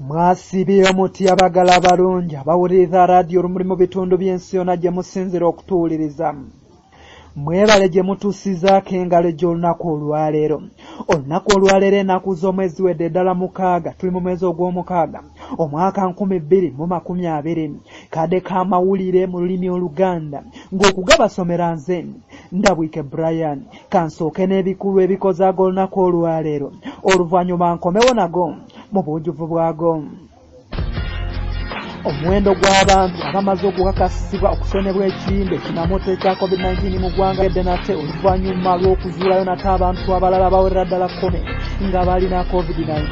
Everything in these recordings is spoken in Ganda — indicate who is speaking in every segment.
Speaker 1: Mwasibye omuti abagala abalungi abawuliriza raadiyo olumuli mu bitundu by'ensi yonna gye musinzira okutuwuliriza. Mwebale gye mutuusizaako engalo gy'olunaku olwaleero. Olunaku olwaleero ennaku z'omwezi wedde ddala 6 tuli mu mwezi ogw'omukaaga omwaka 2020 kadde k'amawulire mu lulimi Oluganda ng'okugabasomera nze Ndabwike Brian kansooke n'ebikulu ebikozaago olunaku olwaleero oluvannyuma nkomewo nago mu bujjuvu bwago. Omuwendo gw'abantu abamaze okukakasibwa okusonebwa ekiyimba ekinamuta ekya COVID-19 mu ggwanga edde nate oluvannyuma lw'okuzuulayo nate abantu abalala bawerera ddala 10 nga balina COVID-19.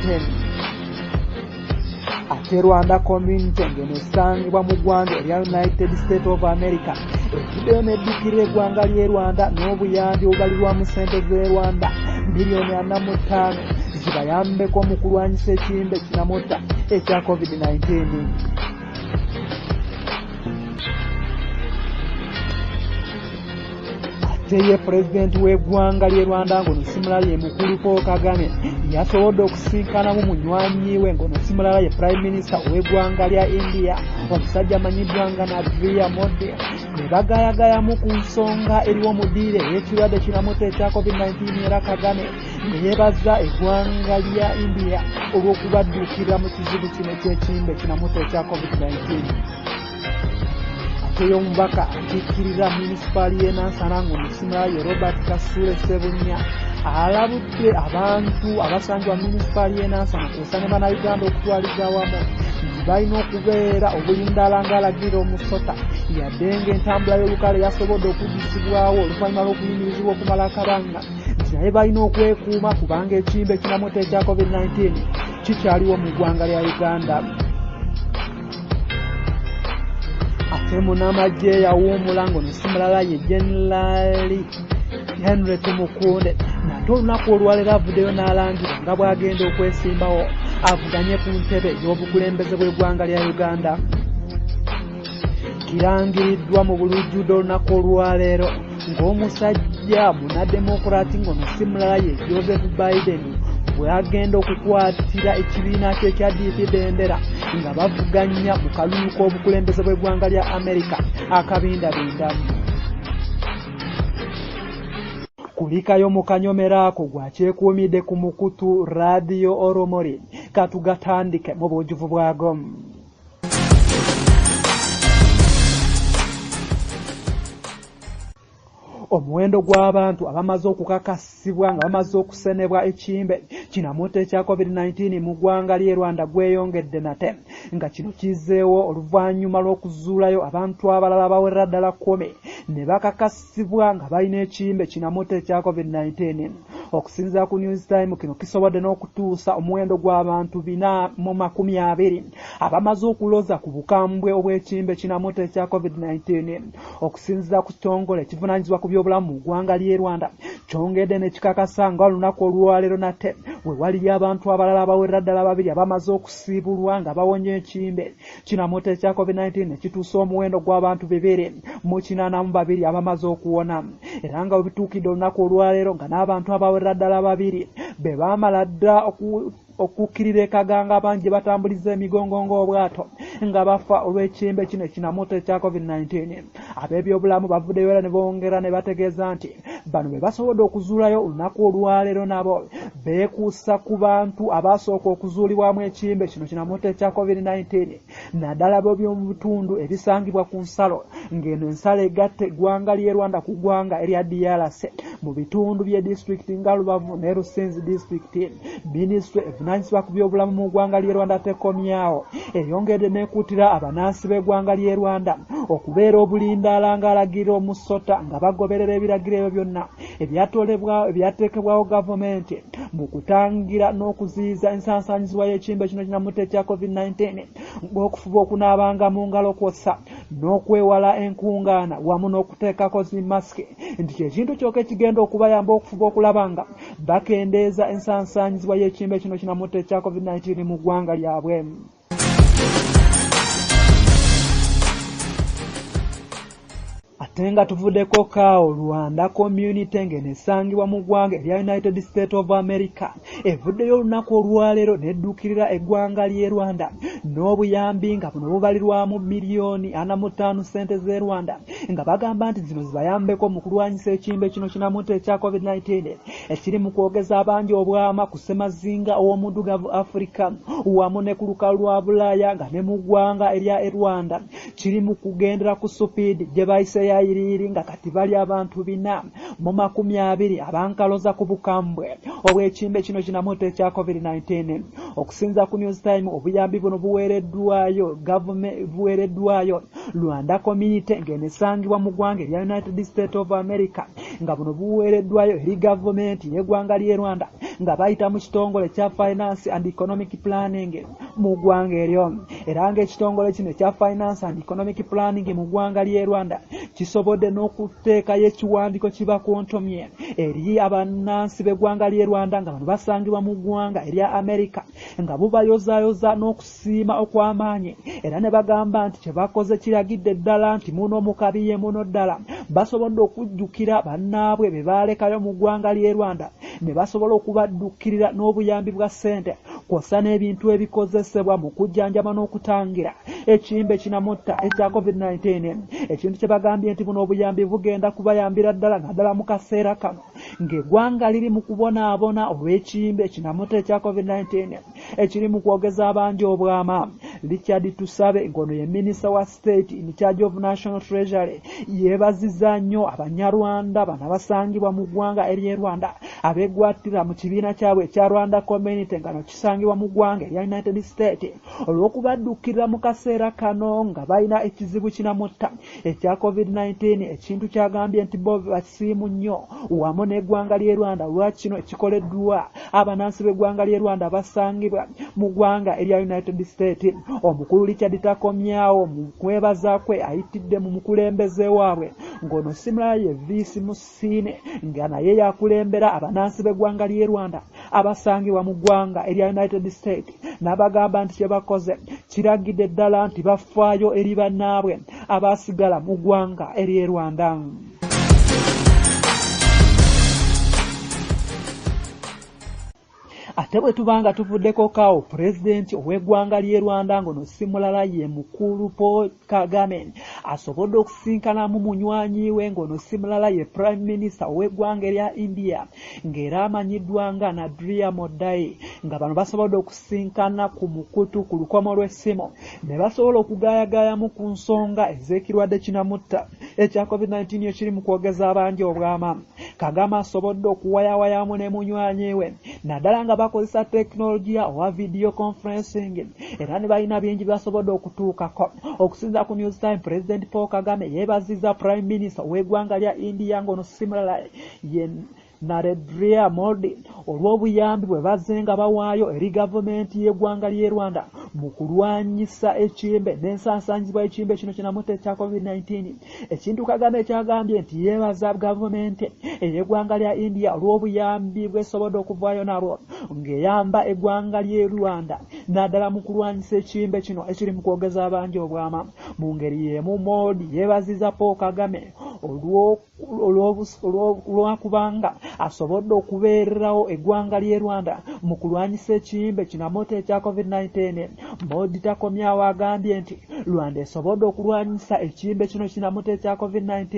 Speaker 1: Ate Rwanda Community ng'eno esangibwa mu ggwanga erya United States of America ekiddeyo n'eddukira eggwanga ly'e Rwanda n'obuyambi obubalirwamu ssente z'e Rwanda miliyoni 45 zibayambeko mu kulwanyisa ekiyimba ekinamuta ekya COVID-19. Ye Pulezidenti w'eggwanga ly'e Rwanda ng'ono si mulala ye mukulu Paul Kagame yasobodde okusinkanamu munywanyi we ng'ono si mulala ye Prime Minister w'eggwanga lya India omusajja amanyiddwa nga Narendra Modi ne bagayagayamu ku nsonga eriwo mudiire ey'ekirwadde kinamuta ekya COVID-19 era Kagame ne yeebaza eggwanga lya India olw'okubadduukira mu kizibu kino eky'ekiyimba ekinamuta ekya COVID-19. Omubaka akiikirira munisipaali y'e Nansana ng'omusimula ye Robert Kasule Sebunya alabudde abantu abasangibwa munisipaali y'e Nansana kw'ossa ne Bannayuganda okutwaliza awamu nti balina okubeera obulindaala ng'alagira omusota yadde ng'entambula y'olukale yasobodde okuddisibwawo oluvannyuma lw'okuyimirizibwa okumala akabanga nti naye balina okwekuuma kubanga ekiyimba ekinamuta ekya COVID-19 kikyaliwo mu ggwanga lya Uganda. Ate munnamagye yawummula ng'ono si mulala ye Jenerali Henry Tumukunde nate olunaku olwaleero avuddeyo n'alangira nga bw'agenda okwesimbawo avuganye ku ntebe y'obukulembeze bw'eggwanga lya Uganda. Kirangiriddwa mu bulujjudde olunaku olwaleero ng'omusajja munnademokulaati ng'ono si mulala ye Joseph Biden bw'agenda okukwatira ekibiina kye ekya DP bendera nga bavuganya mu kalulu k'obukulembeze bw'eggwanga lya Amerika akabindabindamu. Kulikayo mu kanyomero ako gwakyekuumidde ku mukutu raadiyo Olumuli katugatandike mu bujjuvu bwago. Omuwendo gw'abantu abamaze okukakasibwa nga bamaze okusenebwa ekiyimba kinamuta ekya COVID-19 mu ggwanga ly'e Rwanda gweyongedde nate nga kino kizzeewo oluvannyuma lw'okuzuulayo abantu abalala bawerera ddala 10 ne bakakasibwa nga balina ekiyimba kinamuta ekya COVID-19. Okusinziira ku News Time kino kisobodde n'okutuusa omuwendo gw'abantu 420 abamaze okuloza ku bukambwe obw'ekiyimba kinamuta ekya COVID-19. Okusinziira ku kitongole ekivunaanyizibwa ku by'obulamu mu ggwanga ly'e Rwanda kyongedde ne kikakasa nga olunaku olwaleero nate we waliyo abantu abalala abawerera ddala 2 abamaze okusiibulwa nga bawonye ekiyimba kinamuta ekya COVID-19 ne kituusa omuwendo gw'abantu 282 abamaze okuwona. Era nga bwe bituukidde olunaku olwaleero nga n'abantu abawerera ddala 2 be baamala dda okukkirira ekaganga abangi gye batambuliza emigongo ng'obwato nga bafa olw'ekiyimba kino ekinamuta ekya COVID-19. Ab'ebyobulamu bavuddeyo era ne bongera ne bategeeza nti bano be basobodde okuzuulayo olunaku olwaleero nabo beekuusa ku bantu abasooka okuzuulibwamu ekiyimba kino kinamuta ekya COVID-19 naddala bo by'omu bitundu ebisangibwa ku nsalo ng'eno ensalo egatta eggwanga ly'e Rwanda ku ggwanga erya DRC mu bitundu by'e disitulikiti nga Rubavu ne Rusizi disitulikiti. Minisitule evunaanyizibwa ku by'obulamu mu ggwanga ly'e Rwanda tekomyawo eyongedde n'ekuutira abanaansi b'eggwanga ly'e Rwanda okubeera obulindaala ng'alagira omusota nga bagoberera ebiragiro ebyo byonna ebyateekebwawo gavumenti mu kutangira n'okuziyiza ensaansaanyizibwa y'ekiyimba kino kinamuta ekya COVID-19 ng'okufuba okunaabanga mu ngalo kwossa n'okwewala enkungaana wamu n'okuteekako zi masiki nti ky'ekintu kyokka ekigenda okubayamba okufuba okulaba nga bakendeeza ensaansaanyizibwa y'ekiyimba kino kinamuta ekya COVID-19 mu ggwanga lyabwe. Atenga tuvuddeko kaawo Rwanda community ng'enesangibwa mu ggwanga erya United States of America evuddeyo olunaku olwaleero n'eddukirira eggwanga ly'e Rwanda n'obuyambi nga buno bubalirwamu miliyoni 45 sente z'e Rwanda nga bagamba nti zino zibayambeko mu kulwanyisa ekimbe kino kinamuta ekya COVID-19 ekiri mu kwogeza abangi obwama ku ssemazinga ow'omuddugavu Africa wamu ne ku lukalu lwa Bulaaya nga ne mu ggwanga erya Rwanda kiri mu kugendera ku supiidi gye bayise yayiriiri nga kati bali abantu 420 abankaloza ku bukambwe obw'ekimbe kino kinamuta ekya COVID-19 okusinza ku News Time obuyambi buno buweereddwayo Rwanda community ng'enesangibwa mu ggwanga erya United States of America nga buno buweereddwayo eri gavumenti y'eggwanga ly'e Rwanda nga bayita mu kitongole kya Finance and Economic Planning mu ggwanga eryo era ng'ekitongole kino ekya Finance and Economic Planning mu ggwanga ly'e Rwanda kisobodde n'okuteekayo ekiwandiiko kibakontomye eri abannansi b'eggwanga ly'e Rwanda nga bano basangibwa mu ggwanga erya America nga bubayozaayoza n'okusiima okw'amaanyi era ne bagamba nti kye bakoze kiragidde ddala nti muno mu kabiye muno ddala basobodde okujjukira bannaabwe be baalekayo mu ggwanga ly'e Rwanda ne basobola okubaddukirira n'obuyambi bwa ssente kw'ossa n'ebintu ebikozesebwa mu kujjanjaba n'okutangira ekimbe kinamutta ekya COVID-19 ekintu kye bagambye nti buno obuyambi bugenda kubayambira ddala naddala mu kaseera kano ng'eggwanga liri mu kubonaabona olw'ekimbe kinamutta ekya COVID-19 ekiri mu kwogeza abangi obwama. Richard Tusabe ngono ye Minister wa State in charge of National Treasury yeebazizza nnyo Abanyarwanda bano abasangibwa mu ggwanga ery'e Rwanda abeegwattira mu kibiina kyabwe ekya Rwanda Community nga no kisangibwa mu ggwanga erya United States olw'okubaddukirira mu kaseera kano nga balina ekizibu kinamutta ekya COVID-19 ekintu kyagambye nti bo basiimu nnyo wamu n'eggwanga ly'e Rwanda lwakino ekikoleddwa abanansi b'eggwanga ly'e Rwanda basangibwa mu ggwanga erya United States. Omukulu Richard takomyawo mu kwebaza kwe ayitidde mu mukulembeze waabwe ngono simula ye Vice Musine nga naye yakulembera abanansi b'eggwanga ly'e Rwanda abasangibwa mu ggwanga erya United States n'abagamba nti kye bakoze kiragidde ddala nti bafaayo eri bannaabwe abasigala mu ggwanga ery'e Rwanda. Ate bwe tubanga tuvuddeko kaawo pulezidenti ow'eggwanga ly'e Rwanda ngono si mulala ye mukulu Paul Kagame asobodde okusinkanamu munywanyi we ngono si mulala ye Prime Minister ow'eggwanga erya India ng'era amanyiddwa nga Narendra Modi nga bano basobodde okusinkana ku mukutu ku lukomo lw'essimu ne basobola okugaayagaayamu ku nsonga ez'ekirwadde kinamutta ekya COVID-19 ekiri mu kwogeza abangi obwama. Kagame asobodde okuwayawayamu ne munywanyi we naddala nga bakozesa teknologiya owa video conferencing era ne balina bingi basobodde okutuukako. Okusinza ku News Time, President Paul Kagame yeebazizza Prime Minister w'eggwanga lya India ngono simulala ye Narendra Modi olw'obuyambi bwe bazze nga bawaayo eri gavumenti y'eggwanga ly'e Rwanda mu kulwanyisa ekimbe n'ensansanyizibwa ekimbe kino kinamutta ekya COVID-19. Ekintu Kagame kyagambye nti yeebaza gavumenti ey'eggwanga lya India olw'obuyambi bw'esobodde okuvaayo nalwo ng'eyamba eggwanga ly'e Rwanda naddala mu kulwanyisa ekimbe kino ekiri mu kwogeza abangi obwama. Mu ngeri y'emu Modi yeebazizza Paul Kagame olw'okubanga asobodde okubeererawo eggwanga ly'e Rwanda mu kulwanyisa ekimbe kinamutta ekya COVID-19. Modi takomyawo agambye nti Rwanda esobodde okulwanyisa ekimbe kino kinamutta ekya COVID-19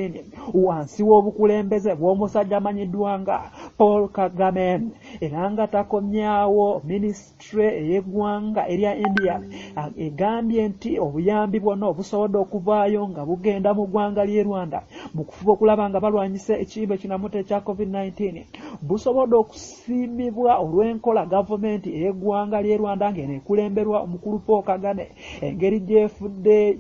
Speaker 1: wansi w'obukulembeze bw'omusajja amanyiddwa nga Paul Kagame era nga takomyawo minisitule ey'eggwanga erya India egambye nti obuyambi bwonna obusobodde okuvaayo nga bugenda mu ggwanga ly'e Rwanda mu kufuba okulaba nga balwanyisa ekimbe kinamutta ekya COVID-19 busobodde okusiimibwa olw'enkola gavumenti ey'eggwanga ly'e Rwanda ng'eneekulemberwa omukulu Paul Kagame engeri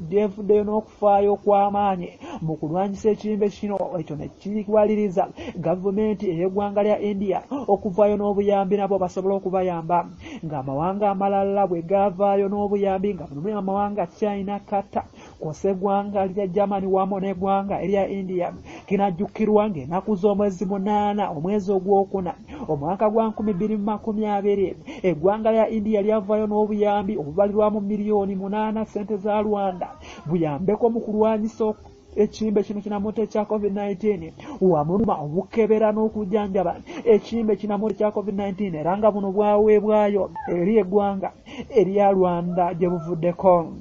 Speaker 1: gyefuddeyo n'okufaayo kw'amaanyi mu kulwanyisa ekimbe kino. Ekyo ne kiwaliriza gavumenti ey'eggwanga lya India okuvaayo n'obuyambi nabo basobola okubayamba ng'amawanga amalala bwe gavaayo n'obuyambi nga mulimu amawanga China, Qatar kw'ossa eggwanga lya Germany wamu n'eggwanga erya India. Kinajjukirwa ng'ennaku z'omwezi 8 omwezi ogwokuna omwaka gwa 2020 eggwanga lya India lyavaayo n'obuyambi obubalirwamu miliyoni 8 sente za Rwanda buyambeko mu kulwanyisa ekimbe kino kinamute kya COVID-19 wamuluma obukebera n'okujjanjaba ekimbe kinamute kya COVID-19 era nga buno bwaweebwayo eri eggwanga erya Rwanda gye buvuddeko.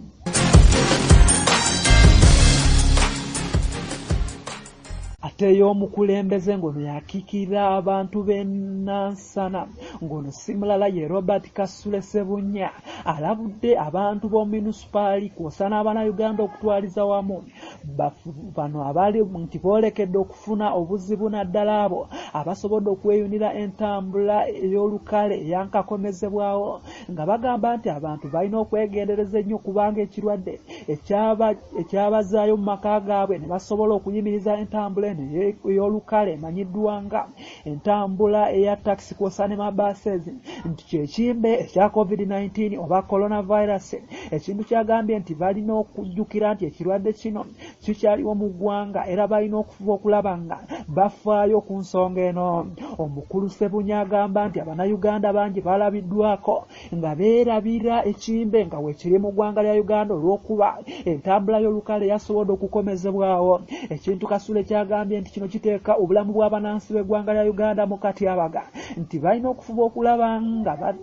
Speaker 1: Ate y'omukulembeze ng'ono yakiikirira abantu b'e Nansana ng'ono si mulala ye Robert Kasule Sebunya alabudde abantu b'omu munisipaali kw'osa n'Abannayuganda okutwaliza wamu bano abali nti boolekedde okufuna obuzibu naddala abo abasobodde okweyunira entambula ey'olukale eyankakomezebwawo nga bagamba nti abantu balina okwegendereza ennyo kubanga ekirwadde ekyabazaayo mu maka gaabwe ne basobola okuyimiriza entambula ey'olukale emanyiddwa nga entambula eya taxi kw'osa ne mabuses nti kyekimbe ekya COVID-19 oba coronavirus. Ekintu kyagambye nti balina okujjukira nti ekirwadde kino kikyaliwo mu ggwanga era balina okufuba okulaba nga bafaayo ku nsonga eno. Omukulu Sebunya agamba nti Abannayuganda bangi balabiddwako nga beerabira ekimbe nga weekiri mu ggwanga lya Uganda olw'okuba entambula y'olukale yasobodde okukomezebwawo. Ekintu Kasule kyagambye nti kino kiteeka obulamu bw'abannansi b'eggwanga lya Uganda mu katyabaga nti balina okufuba okulaba nga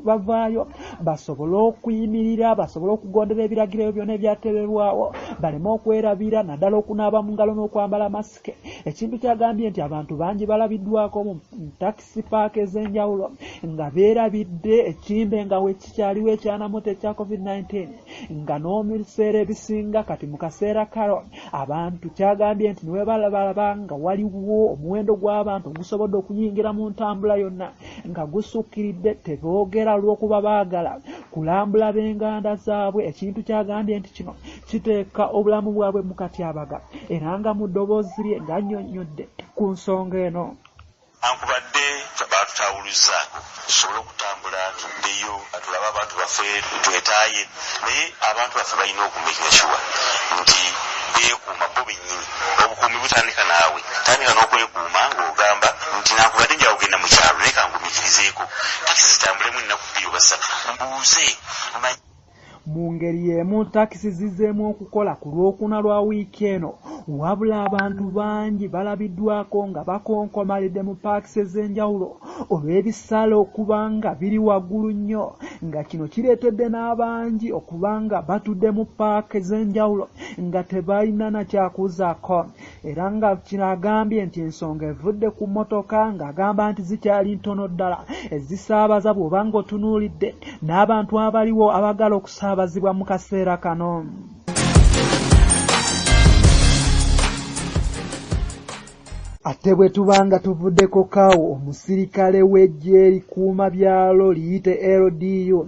Speaker 1: bavaayo basobole okuyimirira basobole okugondera ebiragiro byonna ebyateebwawo baleme okwerabira naddala okunaaba mu ngalo n'okwambala masike. Ekintu kyagambye nti abantu bangi balabiddwako mu taxi paaka ez'enjawulo nga beerabidde ekimbe nga wekikyaliwo ekyanamute ekya COVID-19 nga n'omubiseera ebisinga kati mu kaseera kalo abantu kyagambye nti niwe balaba nga waliwo omuwendo gw'abantu ogusobodde okuyingira mu ntambula yonna nga gusukkiridde teboogera olw'okuba baagala kulambula b'enganda zaabwe. Ekintu kyagambye nti kino kiteeka obulamu bwabwe mu katyabaga era nga mu ddoboozi lye ng'annyonnyodde ku nsonga eno.
Speaker 2: Ankubadde baatutawuluza tusobole okutambula tuddeyo tulaba abantu baffe twetaaye naye abantu baffe balina okumekera shuwa nti beekuuma bo bennyini. Obukuumi butandika naawe tandika n'okwekuuma ng'ogamba nti nankubadde nja kugenda mu kyalo naye kangumikirizeeko takisi zitambulemu ennaku 2 oba 3 mbuuze
Speaker 1: mu ngeri y'emu takisi zizzeemu okukola ku lwokuna lwa wiiki eno wabula abantu bangi balabiddwako nga bakonkomalidde mu paakisi ez'enjawulo olw'ebisale okuba nga biri waggulu nnyo nga kino kireetedde n'abangi okuba nga batudde mu paaka ez'enjawulo nga tebalina na kyakuzaako era nga kino agambye nti ensonga evudde ku mmotoka ng'agamba nti zikyali ntono ddala ezisaabaza bw'oba ng'otunuulidde n'abantu abaliwo abagala okusaabazibwa mu kaseera kano. Ate bwe tubanga tuvuddeko kaawo omusirikale w'eggye erikuuma byalo liyite LDU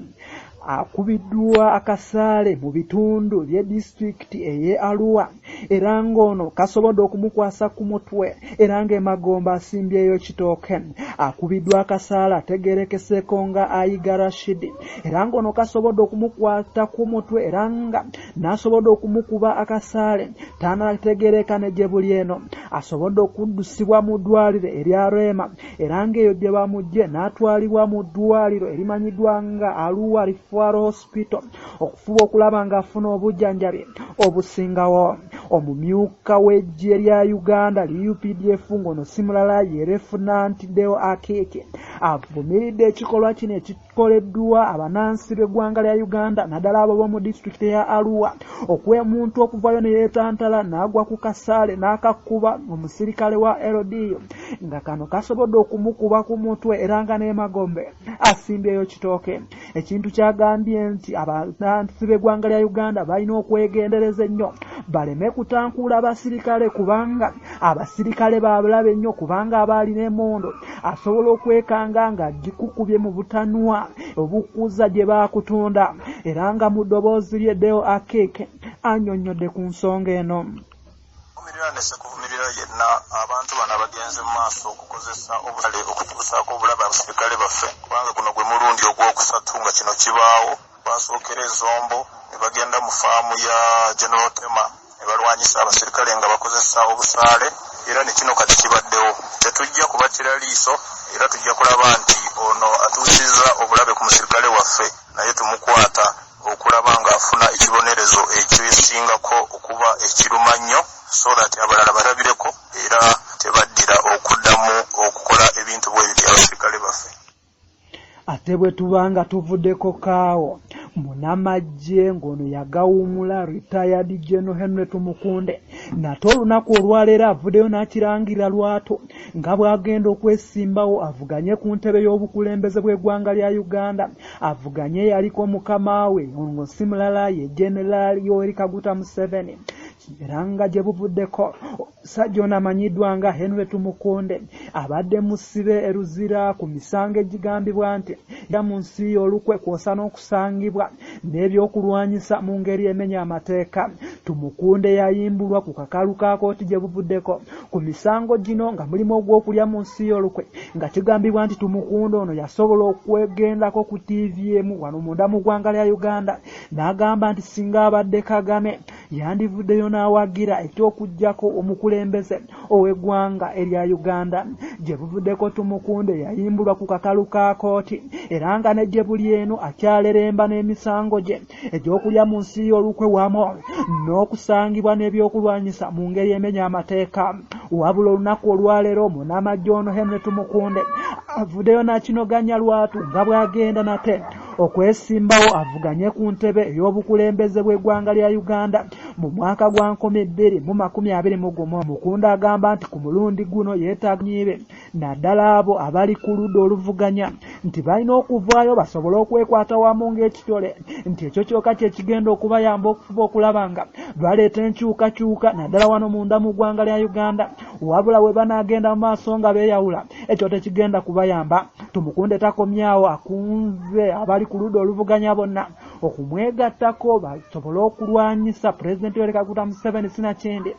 Speaker 1: akubiddwa akasaale mu bitundu bye disitulikiti ey'e Arua era ng'ono kasobodde okumukwasa ku mutwe era ng'emagomba asimbyeyo kitooke. Akubiddwa akasaale ategeerekeseeko nga Ayiga Rashid era ng'ono kasobodde okumukwata ku mutwe era nga n'asobodde okumukuba akasaale tanategeereka ne gye buli eno asobodde okuddusibwa mu ddwaliro erya Rema era ng'eyo gye bamugye n'atwalibwa mu ddwaliro erimanyiddwa nga Arua Hospital okufuba okulaba ng'afuna obujjanjabi obusingawo. Omumyuka w'eggye lya Uganda UPDF ng'ono si mulala ye Refunanti Deo Akeke avumiridde ekikolwa kino ekikoleddwa abannansi b'eggwanga lya Uganda naddala abo b'omu disitulikiti ya Arua okwemuntu okuvayo ne yeetantala n'agwa ku kasaale n'akakuba omusirikale wa LDU nga kano kasobodde okumukuba ku mutwe era nga n'emagombe asimbyeyo kitooke. Ekintu kyagambye nti abannansi b'eggwanga lya Uganda balina okwegendereza ennyo baleme kutankuula abasirikale kubanga abasirikale babulabe ennyo kubanga abaalina emmondo asobola okwekanga nga gikukubye mu butanwa obukuza gye baakutunda era nga mu ddoboozi lye Deo Akeke annyonnyodde ku nsonga eno.
Speaker 3: Kuvumirira yenna abantu bano abagenze mu maaso okukozesa obulale okutuusaako obulabe abasirikale baffe kubanga guno gwe mulundi ogwokusatu nga kino kibaawo. Basookera ezombo ne bagenda mu faamu ya General Tema ne balwanyisa abasirikale nga bakozesa obusaale era ne kino kati kibaddewo. Tetujja kubatira liiso era tujja kulaba nti ono atuusizza obulabe ku musirikale waffe naye tumukwata okulaba ng'afuna ekibonerezo ekisingako okuba ekiruma nnyo so that abalala balabireko era tebaddira okuddamu okukola ebintu bwe bityo abasirikale baffe.
Speaker 1: Ate bwe tubanga tuvuddeko kaawo munamagye ng'ono yagawumula retired General Henry Tumukunde nate olunaku olwaleero avuddeyo n'akirangira lwato nga bw'agenda okwesimbawo avuganye ku ntebe y'obukulembeze bw'eggwanga lya Uganda, avuganye yaliko mukama we ono si mulala ye General Yoweri Kaguta Museveni. Era nga gye buvuddeko omusajja ono amanyiddwa nga Henry Tumukunde abadde musibe eruzira ku misango egigambibwa nti era mu nsi y'olukwe kwosa n'okusangibwa n'ebyokulwanyisa mu ngeri emenya amateeka. Tumukunde yayimbulwa ku kakalu ka kooti gye buvuddeko ku misango gino nga mulimu ogw'okulya mu nsi y'olukwe nga kigambibwa nti Tumukunde ono yasobola okwegendako ku TVM wano munda mu ggwanga lya Uganda n'agamba nti singa abadde Kagame yandivuddeyo n'awagira eky'okuggyako omukulembeze ow'eggwanga erya Uganda. Gye buvuddeko Tumukunde yayimbulwa ku kakalu ka kooti era nga ne gye buli eno akyaleremba n'emisango gye egy'okulya mu nsi y'olukwe wamu n'okusangibwa n'ebyokulwanyisa mu ngeri emenya amateeka. Wabula olunaku olwaleero munamagye ono Henry Tumukunde avuddeyo n'akinoganya lwatu nga bw'agenda nate okwesimbawo avuganye ku ntebe ey'obukulembeze bw'eggwanga lya Uganda mu mwaka gwa 2021. Mukunde agamba nti ku mulundi guno yeetaganyiibe naddala abo abali ku ludda oluvuganya nti balina okuvaayo basobole okwekwata wamu ng'ekitole nti ekyo kyokka kye kigenda okubayamba okufuba okulaba nga baleeta enkyukakyuka naddala wano munda mu ggwanga lya Uganda. Wabula we banaagenda mu maaso nga beeyawula ekyo tekigenda kubayamba. Tumukunde takomyawo akunze abali ku ludda oluvuganya bonna okumwegattako basobole okulwanyisa Pulezidenti Yoweri Kaguta Museveni Sinakindi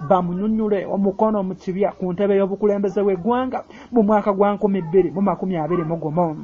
Speaker 1: bamunyunyule omukono mu kibya ku ntebe y'obukulembeze bw'eggwanga mu mwaka gwa 2021.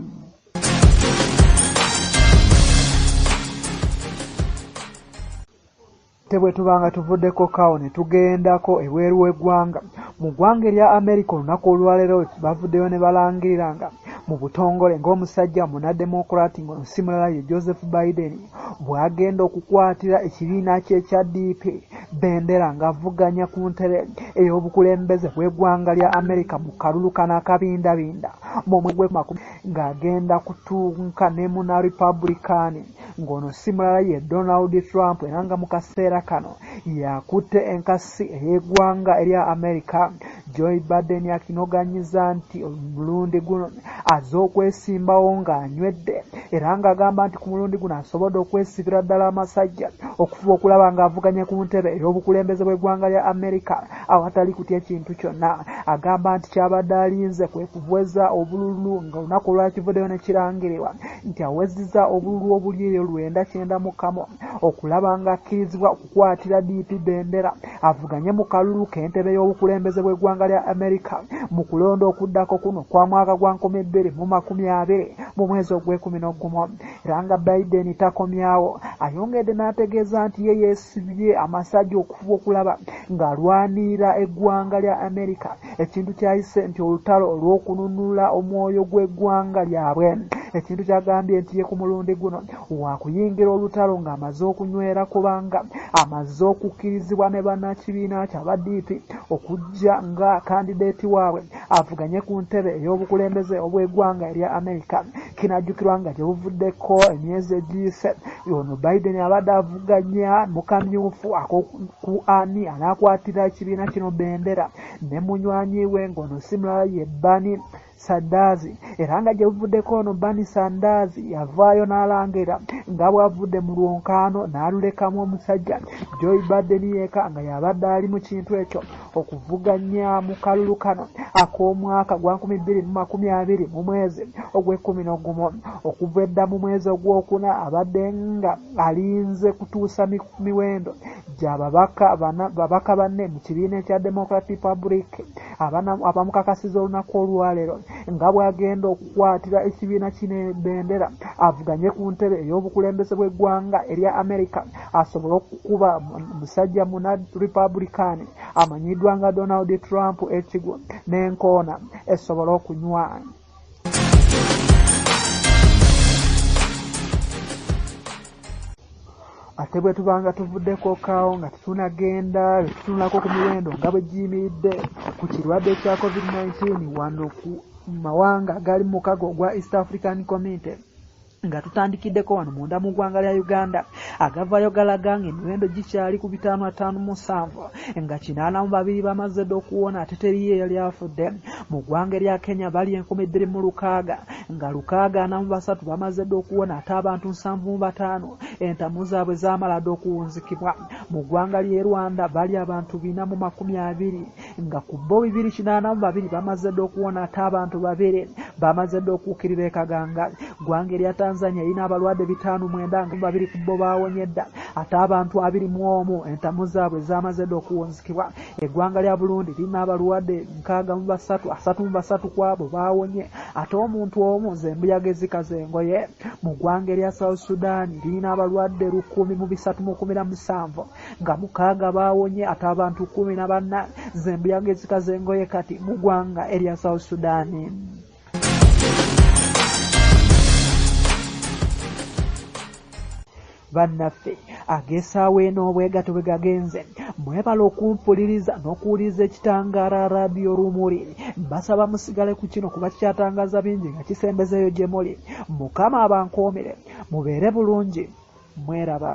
Speaker 1: Tebwe tubanga tuvuddeko kawo ne tugendako ebweru w'eggwanga mu ggwanga erya America olunaku olwaleero bavuddeyo ne balangirira nga mu butongole ng'omusajja munademokrati ngono si mulala ye Joseph Biden bw'agenda okukwatira ekibiina kye ekya DP bendera ng'avuganya ku ntebe ey'obukulembeze bw'eggwanga lya America mu kalulu kana akabindabinda mu mwezi gw'emakumi ng'agenda kutunka ne muna Republican ngono si mulala ye Donald Trump era nga mu kaseera kano yakutte enkasi ey'eggwanga erya America. Joe Biden yakinoganyiza nti omulundi guno azze okwesimbawo ng'anywedde era ng'agamba nti ku mulundi guno asobodde okwesibira ddala amasajja okufuba okulaba ng'avuganye ku ntebe ey'obukulembeze bw'eggwanga lya America awatali kutya kintu kyonna. Agamba nti kyabadde alinze kwe kuweza obululu nga olunaku olwakivuddeyo ne kirangirirwa nti awezizza obululu obuli 991 okulaba ng'akkirizibwa okukwatira DP bendera avuganye mu kalulu k'entebe y'obukulembeze bw'eggwanga lya America mu kulonda okuddako kuno kwa mwaka gwa 2020 mu mwezi ogw'e11. Era nga Biden takomyawo ayongedde n'ategeeza nti ye yeesibye amasajja okufuba okulaba ng'alwanirira eggwanga lya America ekintu kyayise nti olutalo olw'okununula omwoyo gw'eggwanga lyabwe. Ekintu kyagambye nti ye ku mulundi guno wakuyingira olutalo ng'amaze okunywera kubanga amaze okukkirizibwa ne bannakibiina kyaba DP okujja nga kandideeti waabwe avuganye ku ntebe ey'obukulembeze obw'eggwanga erya America. Kinajjukirwa nga gye buvuddeko emyezi egiyise ono Biden abadde avuganya mu kamyufu ku ani anaakwatira ekibiina kino bendera ne munywanyi we ngono si mulala ye Bernie Sanders. Era nga gye buvuddeko ono Bernie Sanders yavaayo n'alangira nga bw'avudde mu lwonkano n'alulekamu omusajja Joe Biden yeeka nga yabadde ali mu kintu ekyo okuvuganya mu kalulu kano ak'omwaka gwa 2020 mu mwezi ogw'e11 okuva edda mu mwezi ogwokuna abadde nga alinze kutuusa miwendo gy'ababaka banne mu kibiina ekya Democratic Republic abamukakasiza olunaku olwaleero nga bw'agenda okukwatira ekibiina kino bendera avuganye ku ntebe ey'obukulembeze bw'eggwanga erya America asobole okukuba musajja muna Republican amanyiddwa nga Donald Trump ekigo n'enkoona esobole okunywa. ate bwe tubanga tuvuddeko kaawo nga tetunagenda tutunulako ku miwendo nga bwe giyimiridde ku kirwadde kya COVID-19 wano ku mawanga agali mu mukago gwa East African Community nga tutandikiddeko wano munda mu ggwanga lya Uganda agavayo galaga ng'emiwendo gikyali ku 557 nga 82 bamaze dda okuwona ate teriyo eyali afudde. Mu ggwanga erya Kenya bali 1600 nga 643 bamaze dda okuwona ate abantu 75 entamu zaabwe zaamala dda okuwunzikibwa. Mu ggwanga ly'e Rwanda bali abantu 420 nga ku bo 282 bamaze dda okuwona ate abantu 2 bamaze dda okuukirira e Kaganga. Ggwanga erya Tanzania erina abalwadde 509 nga 2 ku bo baawonye dda ate abantu 21 entamu zaabwe zaamaze dda okuwunzikibwa. Eggwanga lya Burundi lirina abalwadde 63 ku abo baawonye ate omuntu omu ze mbuyaga ezikaza engoye. Mu ggwanga erya South Sudan lirina abalwadde 1,317 nga 6 baawonye ate abantu 14 ze mbuyaga ezikaza engoye kati mu ggwanga erya South Sudan. Bannaffe ageesaawo n'obwegato bwe gagenze mwebala okumpuliriza n'okuwuliriza ekitangaala Radio Rumuri. Mbasaba musigale ku kino kuba kikyatangaza bingi nga kisembezeeyo gye muli. Mukama abankoomere mubeere bulungi mweraba.